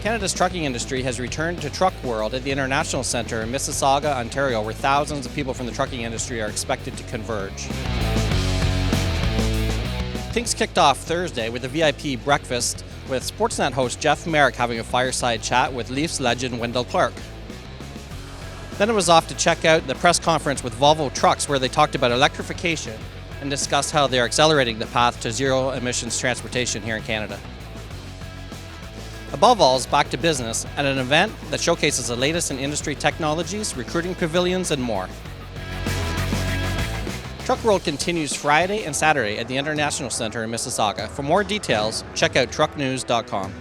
Canada's trucking industry has returned to Truck World at the International Centre in Mississauga, Ontario, where thousands of people from the trucking industry are expected to converge. Things kicked off Thursday with a VIP breakfast with Sportsnet host Jeff Merrick having a fireside chat with Leafs legend Wendell Clark. Then it was off to check out the press conference with Volvo Trucks, where they talked about electrification and discussed how they're accelerating the path to zero emissions transportation here in Canada. Above all is back to business at an event that showcases the latest in industry technologies, recruiting pavilions, and more. Truck World continues Friday and Saturday at the International Centre in Mississauga. For more details, check out trucknews.com.